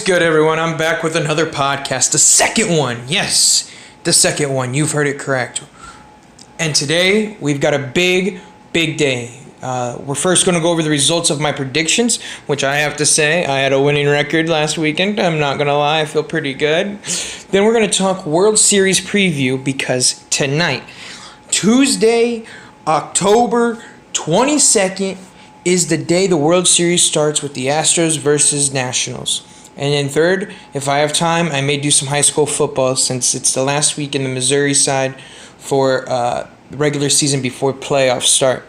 good, everyone? I'm back with another podcast, the second one. Yes, the second one. You've heard it correct. And today, we've got a big day. We're first going to go over the results of my predictions, which I have to say, I had a winning record last weekend. I'm not going to lie, I feel pretty good. Then we're going to talk World Series preview because tonight, Tuesday, October 22nd, is the day the World Series starts with the Astros versus Nationals. And then third, if I have time, I may do some high school football since it's the last week in the Missouri side for the regular season before playoffs start.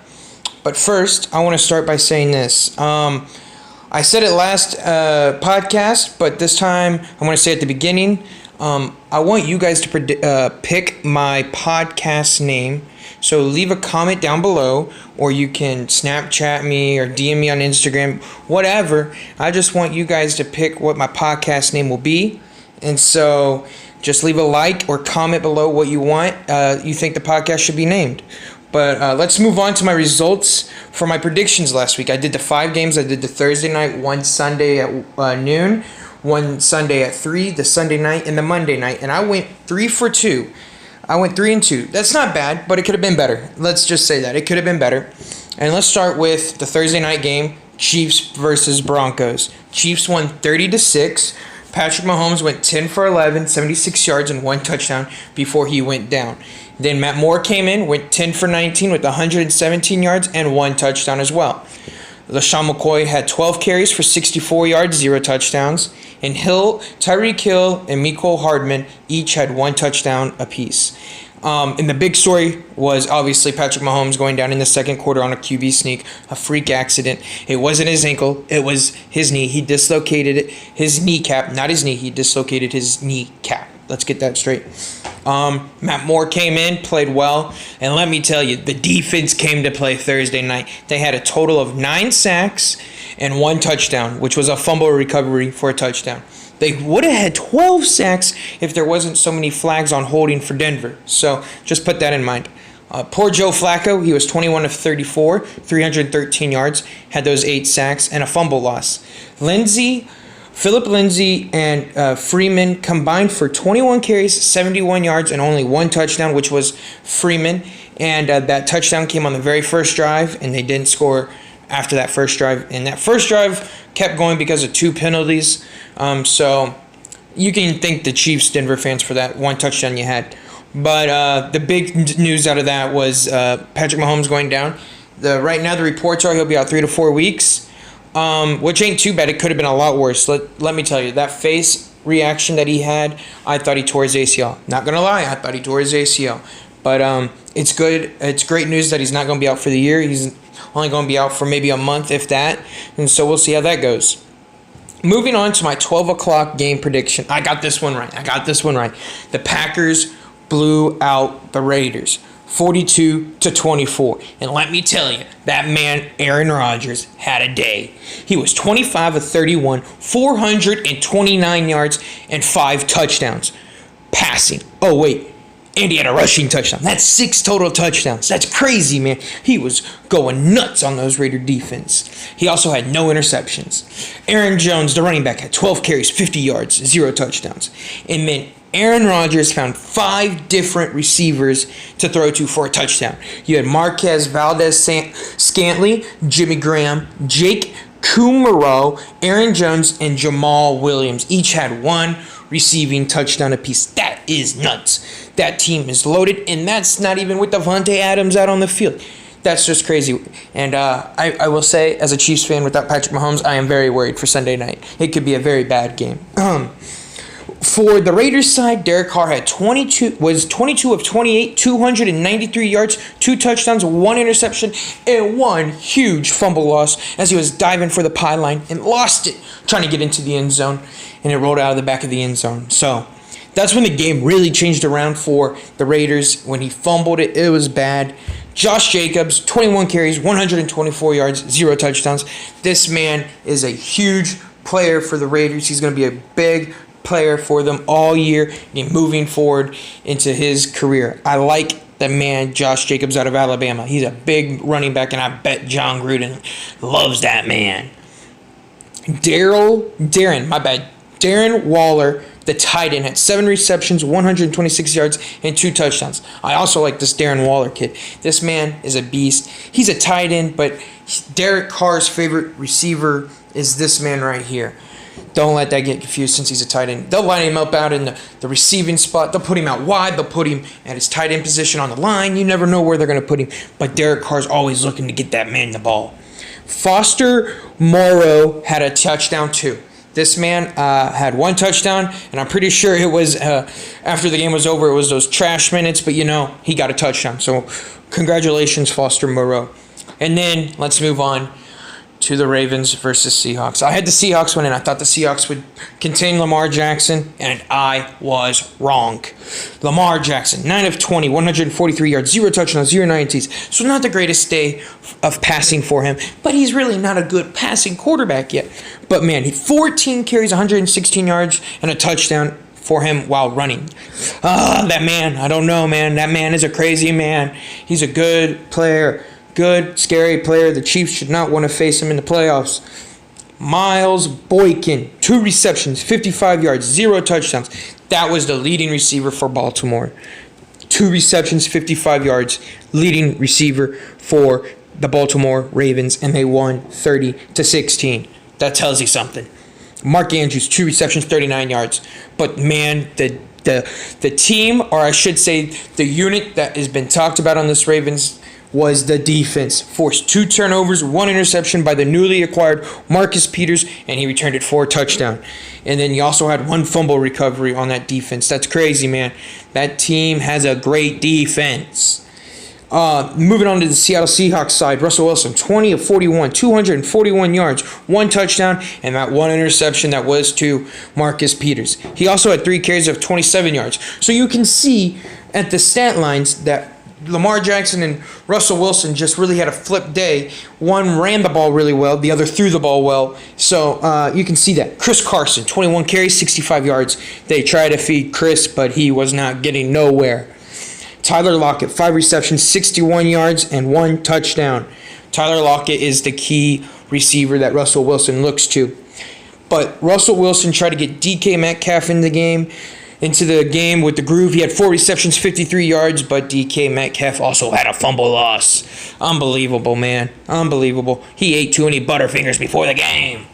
But first, I want to start by saying this. I said it last podcast, but this time I want to say at the beginning, I want you guys to pick my podcast name. So leave a comment down below, or you can Snapchat me or DM me on Instagram, whatever. I just want you guys to pick what my podcast name will be. And so just leave a like or comment below what you want, you think the podcast should be named. But let's move on to my results for my predictions last week. I did the 5 games. I did the Thursday night, one Sunday at noon, one Sunday at 3, the Sunday night, and the Monday night. And I went 3 for 2. I went 3-2. That's not bad, but it could have been better. Let's just say that. It could have been better. And let's start with the Thursday night game, Chiefs versus Broncos. Chiefs won 30-6. Patrick Mahomes went 10 for 11, 76 yards, and 1 touchdown before he went down. Then Matt Moore came in, went 10 for 19 with 117 yards and 1 touchdown as well. LaShawn McCoy had 12 carries for 64 yards, 0 touchdowns. And Tyreek Hill, and Mecole Hardman each had 1 touchdown apiece. And the big story was obviously Patrick Mahomes going down in the second quarter on a QB sneak, a freak accident. It wasn't his ankle, it was his knee. He dislocated his kneecap, not his knee. He dislocated his kneecap. Let's get that straight. Matt Moore came in, played well, and let me tell you, the defense came to play Thursday night. They had a total of 9 sacks and 1 touchdown, which was a fumble recovery for a touchdown. They would have had 12 sacks if there wasn't so many flags on holding for Denver. So just put that in mind. Poor Joe Flacco, he was 21 of 34, 313 yards, had those 8 sacks and a fumble loss. Philip Lindsay and Freeman combined for 21 carries, 71 yards, and only 1 touchdown, which was Freeman. And that touchdown came on the very first drive, and they didn't score after that first drive. And that first drive kept going because of 2 penalties. So you can thank the Chiefs, Denver fans, for that 1 touchdown you had. But the big news out of that was Patrick Mahomes going down. Right now the reports are he'll be out 3 to 4 weeks. Which ain't too bad. It could have been a lot worse. Let me tell you, that face reaction that he had, I thought he tore his ACL. Not going to lie, I thought he tore his ACL. But it's good. It's great news that he's not going to be out for the year. He's only going to be out for maybe a month, if that. And so we'll see how that goes. Moving on to my 12 o'clock game prediction. I got this one right. The Packers blew out the Raiders 42-24. And let me tell you, that man, Aaron Rodgers, had a day. He was 25 of 31, 429 yards, and 5 touchdowns. Passing. Oh, wait. And he had a rushing touchdown. That's 6 total touchdowns. That's crazy, man. He was going nuts on those Raider defense. He also had no interceptions. Aaron Jones, the running back, had 12 carries, 50 yards, 0 touchdowns. And then Aaron Rodgers found 5 different receivers to throw to for a touchdown. You had Marquez Valdes-Scantling, Jimmy Graham, Jake Kumerow, Aaron Jones, and Jamal Williams. Each had 1 receiving touchdown apiece. That is nuts. That team is loaded, and that's not even with Davante Adams out on the field. That's just crazy. And I will say, as a Chiefs fan without Patrick Mahomes, I am very worried for Sunday night. It could be a very bad game. For the Raiders side, Derek Carr had 22 of 28, 293 yards, 2 touchdowns, 1 interception, and 1 huge fumble loss as he was diving for the pylon and lost it trying to get into the end zone, and it rolled out of the back of the end zone. So that's when the game really changed around for the Raiders. When he fumbled it, it was bad. Josh Jacobs, 21 carries, 124 yards, 0 touchdowns. This man is a huge player for the Raiders. He's going to be a big player for them all year and moving forward into his career. I like the man Josh Jacobs out of Alabama. He's a big running back, and I bet John Gruden loves that man. Darren Waller, the tight end, had 7 receptions, 126 yards, and 2 touchdowns. I also like this Darren Waller kid. This man is a beast. He's a tight end, but Derek Carr's favorite receiver is this man right here. Don't let that get confused since he's a tight end. They'll line him up out in the receiving spot. They'll put him out wide. They'll put him at his tight end position on the line. You never know where they're going to put him. But Derek Carr's always looking to get that man the ball. Foster Moreau had a touchdown too. This man had 1 touchdown, and I'm pretty sure it was after the game was over, it was those trash minutes, but he got a touchdown. So congratulations, Foster Moreau. And then let's move on to the Ravens versus Seahawks. I had the Seahawks win, and I thought the Seahawks would contain Lamar Jackson, and I was wrong. Lamar Jackson, 9 of 20, 143 yards, 0 touchdowns, 0 INTs. So not the greatest day of passing for him, but he's really not a good passing quarterback yet. But man, he 14 carries, 116 yards, and a touchdown for him while running. That man, I don't know, man. That man is a crazy man. He's a good player. Good, scary player. The Chiefs should not want to face him in the playoffs. Miles Boykin, 2 receptions, 55 yards, 0 touchdowns. That was the leading receiver for Baltimore. 2 receptions, 55 yards, leading receiver for the Baltimore Ravens, and they won 30-16. That tells you something. Mark Andrews, 2 receptions, 39 yards. But man, the team, or I should say the unit that has been talked about on this Ravens was the defense. Forced 2 turnovers, 1 interception by the newly acquired Marcus Peters, and he returned it for a touchdown. And then you also had 1 fumble recovery on that defense. That's crazy, man. That team has a great defense. Moving on to the Seattle Seahawks side, Russell Wilson, 20 of 41, 241 yards, 1 touchdown, and that 1 interception that was to Marcus Peters. He also had 3 carries of 27 yards. So you can see at the stat lines that Lamar Jackson and Russell Wilson just really had a flip day. One ran the ball really well. The other threw the ball well. So you can see that. Chris Carson, 21 carries, 65 yards. They tried to feed Chris, but he was not getting nowhere. Tyler Lockett, 5 receptions, 61 yards, and 1 touchdown. Tyler Lockett is the key receiver that Russell Wilson looks to. But Russell Wilson tried to get DK Metcalf into the game with the groove. He had 4 receptions, 53 yards, but DK Metcalf also had a fumble loss. Unbelievable, man. Unbelievable. He ate too many Butterfingers before the game.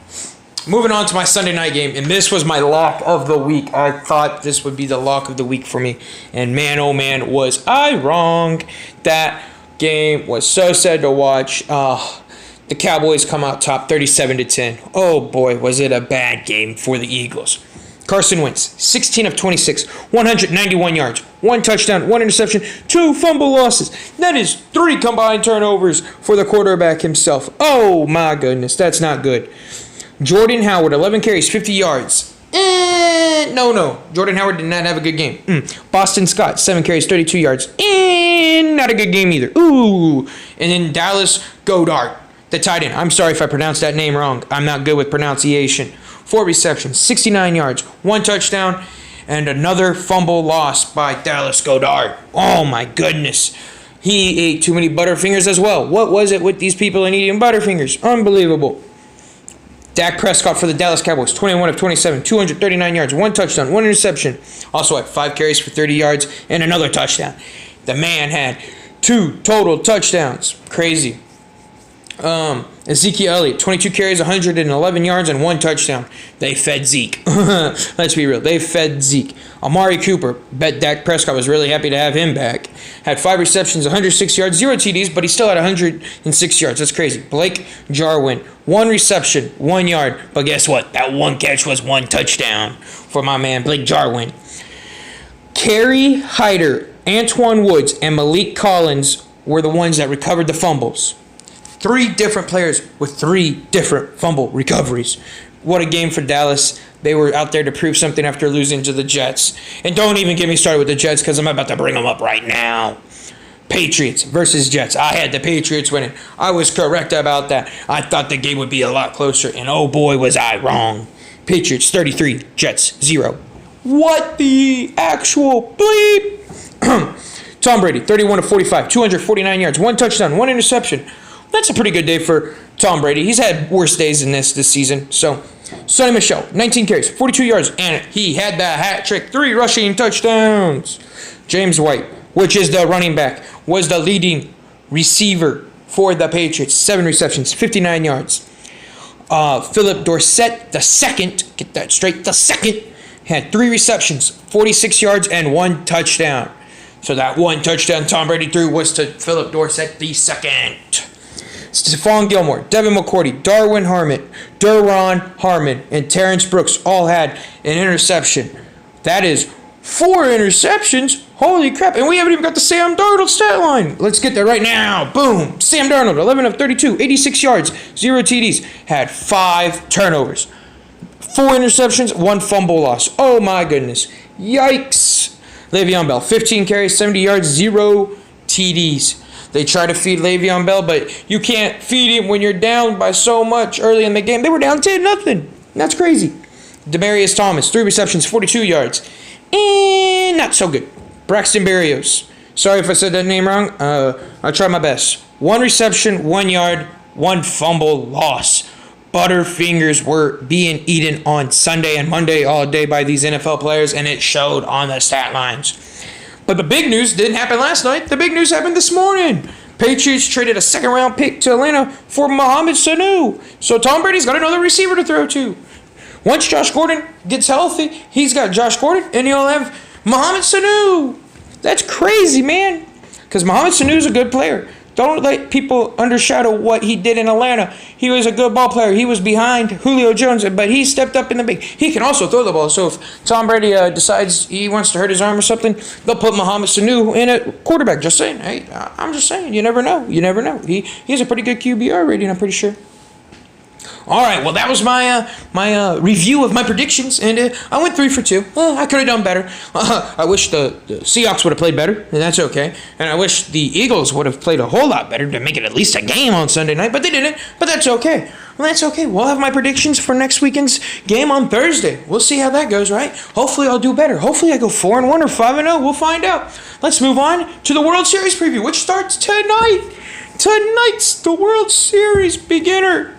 Moving on to my Sunday night game, and this was my lock of the week. I thought this would be the lock of the week for me, and man, oh man, was I wrong. That game was so sad to watch. The Cowboys come out top 37-10. Oh boy, was it a bad game for the Eagles. Carson Wentz, 16 of 26, 191 yards, 1 touchdown, 1 interception, 2 fumble losses. That is 3 combined turnovers for the quarterback himself. Oh my goodness, that's not good. Jordan Howard, 11 carries, 50 yards. No. Jordan Howard did not have a good game. Boston Scott, 7 carries, 32 yards. Not a good game either. Ooh. And then Dallas Goedert, the tight end. I'm sorry if I pronounced that name wrong. I'm not good with pronunciation. 4 receptions, 69 yards, 1 touchdown, and another fumble loss by Dallas Goedert. Oh my goodness. He ate too many Butterfingers as well. What was it with these people and eating Butterfingers? Unbelievable. Dak Prescott for the Dallas Cowboys, 21 of 27, 239 yards, 1 touchdown, 1 interception. Also had 5 carries for 30 yards and another touchdown. The man had 2 total touchdowns. Crazy. Ezekiel Elliott, 22 carries, 111 yards, and 1 touchdown. They fed Zeke. Let's be real. They fed Zeke. Amari Cooper, bet Dak Prescott was really happy to have him back. Had 5 receptions, 106 yards, 0 TDs, but he still had 106 yards. That's crazy. Blake Jarwin, 1 reception, 1 yard. But guess what? That 1 catch was 1 touchdown for my man, Blake Jarwin. Kerry Hyder, Antoine Woods, and Malik Collins were the ones that recovered the fumbles. 3 different players with 3 different fumble recoveries. What a game for Dallas. They were out there to prove something after losing to the Jets. And don't even get me started with the Jets because I'm about to bring them up right now. Patriots versus Jets. I had the Patriots winning. I was correct about that. I thought the game would be a lot closer, and oh boy was I wrong. Patriots 33, Jets 0. What the actual bleep? Tom Brady, 31 of 45, 249 yards, 1 touchdown, 1 interception. that's a pretty good day for Tom Brady. He's had worse days than this season. So, Sonny Michel, 19 carries, 42 yards, and he had the hat trick, 3 rushing touchdowns. James White, which is the running back, was the leading receiver for the Patriots. 7 receptions, 59 yards. Philip Dorsett, the second, get that straight, the second, had 3 receptions, 46 yards, and 1 touchdown. So that 1 touchdown Tom Brady threw was to Philip Dorsett, the second. Stephon Gilmore, Devin McCourty, Darwin Harmon, Duron Harmon, and Terrence Brooks all had an interception. That is 4 interceptions. Holy crap. And we haven't even got the Sam Darnold stat line. Let's get there right now. Boom. Sam Darnold, 11 of 32, 86 yards, 0 TDs, had 5 turnovers. 4 interceptions, 1 fumble loss. Oh my goodness. Yikes. Le'Veon Bell, 15 carries, 70 yards, 0 TDs. They try to feed Le'Veon Bell, but you can't feed him when you're down by so much early in the game. They were down 10-0. That's crazy. Demaryius Thomas, 3 receptions, 42 yards. And not so good. Braxton Berrios. Sorry if I said that name wrong. I tried my best. 1 reception, 1 yard, 1 fumble loss. Butterfingers were being eaten on Sunday and Monday all day by these NFL players, and it showed on the stat lines. But the big news didn't happen last night. The big news happened this morning. Patriots traded a second-round pick to Atlanta for Mohamed Sanu. So Tom Brady's got another receiver to throw to. Once Josh Gordon gets healthy, he's got Josh Gordon, and he'll have Mohamed Sanu. That's crazy, man. Because Mohamed Sanu's a good player. Don't let people undershadow what he did in Atlanta. He was a good ball player. He was behind Julio Jones, but he stepped up in the big. He can also throw the ball. So if Tom Brady decides he wants to hurt his arm or something, they'll put Mohamed Sanu in at quarterback. Just saying. Hey, I'm just saying. You never know. You never know. He has a pretty good QBR rating, I'm pretty sure. All right, well, that was my review of my predictions, and I went 3 for 2. I could have done better. I wish the Seahawks would have played better, and that's okay. And I wish the Eagles would have played a whole lot better to make it at least a game on Sunday night, but they didn't. But that's okay. Well, that's okay. We'll have my predictions for next weekend's game on Thursday. We'll see how that goes, right? Hopefully I'll do better. Hopefully I go 4-1 or 5-0. We'll find out. Let's move on to the World Series preview, which starts tonight. Tonight's the World Series beginner.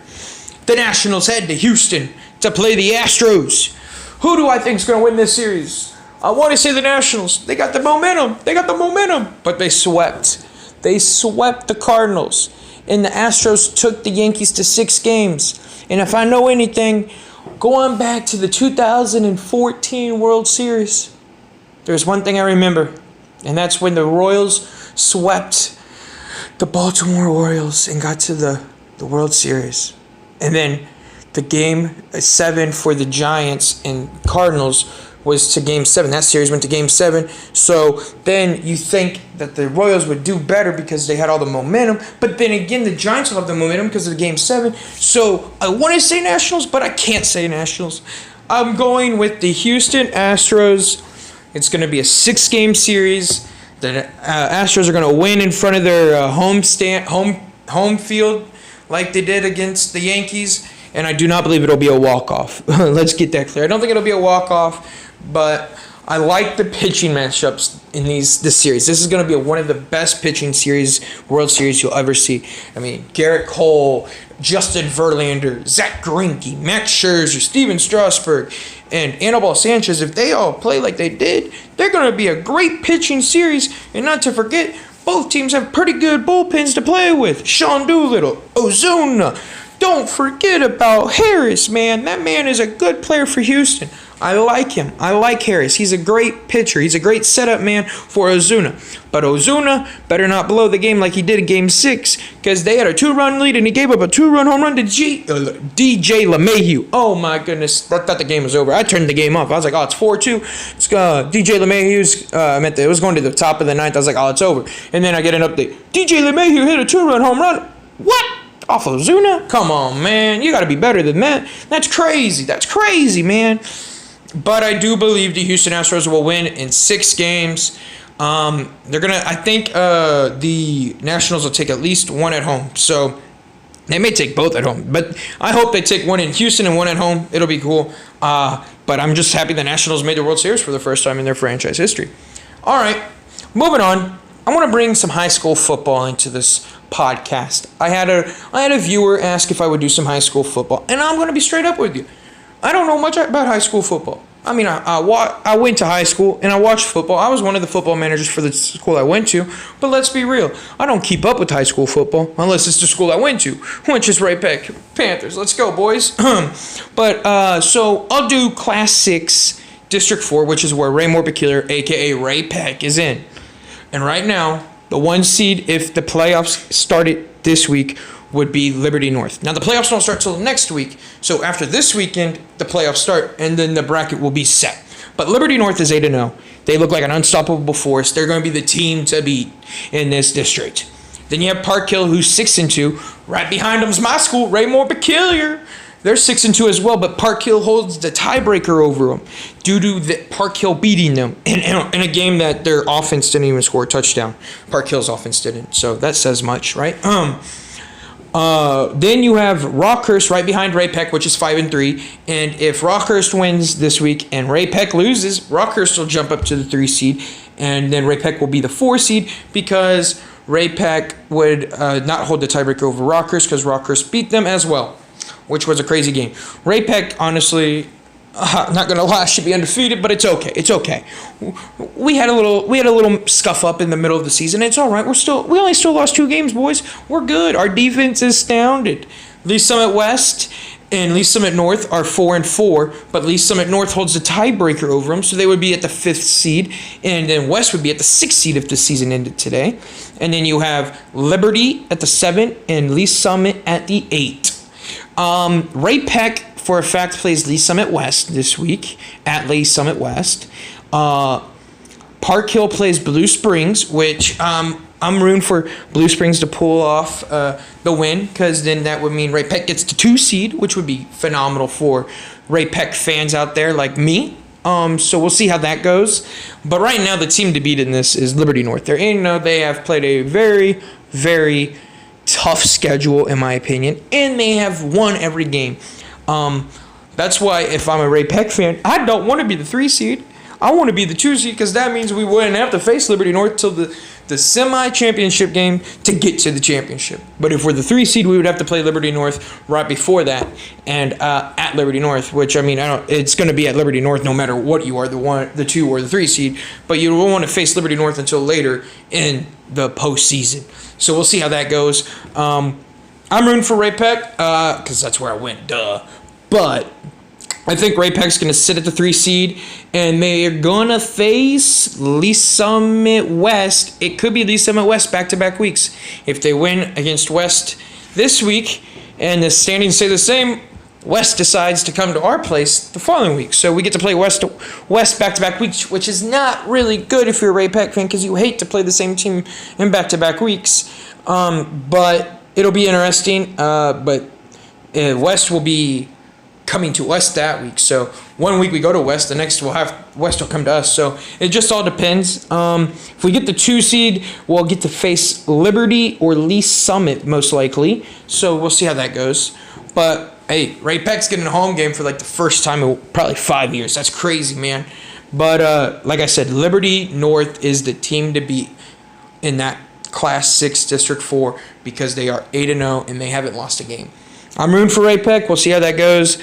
The Nationals head to Houston to play the Astros. Who do I think is going to win this series? I want to say the Nationals. They got the momentum. But they swept. They swept the Cardinals. And the Astros took the Yankees to 6 games. And if I know anything, going back to the 2014 World Series, there's one thing I remember. And that's when the Royals swept the Baltimore Orioles and got to the World Series. And then the game 7 for the Giants and Cardinals was to game 7. That series went to game 7. So then you think that the Royals would do better because they had all the momentum. But then again, the Giants will have the momentum because of the game 7. So I want to say Nationals, but I can't say Nationals. I'm going with the Houston Astros. It's going to be a 6-game series. The Astros are going to win in front of their home field, like they did against the Yankees, and I do not believe it'll be a walk-off. Let's get that clear. I don't think it'll be a walk-off, but I like the pitching matchups in this series. This is going to be one of the best pitching series, World Series you'll ever see. I mean, Garrett Cole, Justin Verlander, Zach Greinke, Max Scherzer, Steven Strasburg, and Anibal Sanchez. If they all play like they did, they're going to be a great pitching series, and not to forget, both teams have pretty good bullpens to play with. Sean Doolittle, Ozuna. Don't forget about Harris, man. That man is a good player for Houston. I like him. I like Harris. He's a great pitcher. He's a great setup man for Ozuna. But Ozuna better not blow the game like he did in Game 6 because they had a 2-run lead and he gave up a 2-run home run to DJ LeMahieu. Oh, my goodness. I thought the game was over. I turned the game off. I was like, oh, it's 4-2. It's, DJ LeMahieu's, it was going to the top of the 9th. I was like, oh, it's over. And then I get an update. DJ LeMahieu hit a 2-run home run. What? Off of Ozuna? Come on, man. You got to be better than that. That's crazy. That's crazy, man. But I do believe the Houston Astros will win in 6 games. They're gonna. I think the Nationals will take at least 1 at home. So they may take both at home. But I hope they take 1 in Houston and 1 at home. It'll be cool. But I'm just happy the Nationals made the World Series for the first time in their franchise history. All right, moving on. I want to bring some high school football into this podcast. I had a viewer ask if I would do some high school football, and I'm going to be straight up with you. I don't know much about high school football. I mean, I went to high school and I watched football. I was one of the football managers for the school I went to. But let's be real. I don't keep up with high school football unless it's the school I went to, which is Ray Peck Panthers. Let's go, boys. So I'll do Class 6, District 4, which is where Ray Peculiar, a.k.a. Ray Peck, is in. And right now, the 1 seed, if the playoffs started this week, would be Liberty North. Now, the playoffs don't start till next week, so after this weekend, the playoffs start, and then the bracket will be set. But Liberty North is 8-0. They look like an unstoppable force. They're going to be the team to beat in this district. Then you have Park Hill, who's 6-2. Right behind them is my school, Raymore Peculiar. They're 6-2 as well, but Park Hill holds the tiebreaker over them due to Park Hill beating them in a game that their offense didn't even score a touchdown. Park Hill's offense didn't, so that says much, right? Then you have Rockhurst right behind Ray Peck, which is 5-3. And if Rockhurst wins this week and Ray Peck loses, Rockhurst will jump up to the 3 seed, and then Ray Peck will be the 4 seed because Ray Peck would not hold the tiebreaker over Rockhurst because Rockhurst beat them as well, which was a crazy game. Ray Peck, honestly, not gonna lie, should be undefeated, but it's okay. It's okay. We had a little scuff up in the middle of the season. It's all right. We only lost 2 games, boys. We're good. Our defense is sounded. Lee Summit West and Lee Summit North are 4-4, but Lee Summit North holds the tiebreaker over them, so they would be at the 5th seed, and then West would be at the 6th seed if the season ended today. And then you have Liberty at the 7th and Lee Summit at the 8th. Ray Peck, for a fact, plays Lee Summit West this week at Lee Summit West. Park Hill plays Blue Springs, which I'm rooting for Blue Springs to pull off the win, because then that would mean Ray Peck gets the 2 seed, which would be phenomenal for Ray Peck fans out there like me. So we'll see how that goes. But right now, the team to beat in this is Liberty North. They have played a very, very tough schedule, in my opinion, and they have won every game. That's why if I'm a Ray Peck fan, I don't want to be the 3 seed. I want to be the 2 seed because that means we wouldn't have to face Liberty North till the semi-championship game to get to the championship. But if we're the 3 seed, we would have to play Liberty North right before that and at Liberty North, which it's going to be at Liberty North no matter what you are, the 1, the 2, or the 3 seed. But you won't want to face Liberty North until later in the postseason. So we'll see how that goes. I'm rooting for Ray Peck because that's where I went, duh. But I think Ray Peck's going to sit at the 3 seed, and they're going to face Lee Summit West. It could be Lee Summit West back-to-back weeks. If they win against West this week and the standings stay the same, West decides to come to our place the following week. So we get to play West back-to-back weeks, which is not really good if you're a Ray Peck fan because you hate to play the same team in back-to-back weeks. But it'll be interesting. But West will be coming to us that week. So 1 week we go to West, the next West will come to us. So it just all depends. If we get the 2 seed, we'll get to face Liberty or Lee Summit most likely. So we'll see how that goes. But hey, Ray Peck's getting a home game for like the first time in probably 5 years. That's crazy, man. But like I said, Liberty North is the team to beat in that Class 6 District 4 because they are 8-0 and they haven't lost a game. I'm rooting for Ray Peck. We'll see how that goes.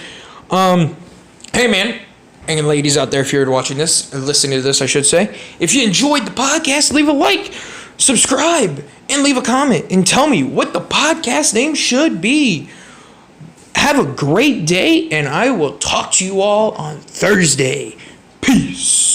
Hey, man, and ladies out there, if you're watching this, or listening to this, I should say, if you enjoyed the podcast, leave a like, subscribe, and leave a comment, and tell me what the podcast name should be. Have a great day, and I will talk to you all on Thursday. Peace.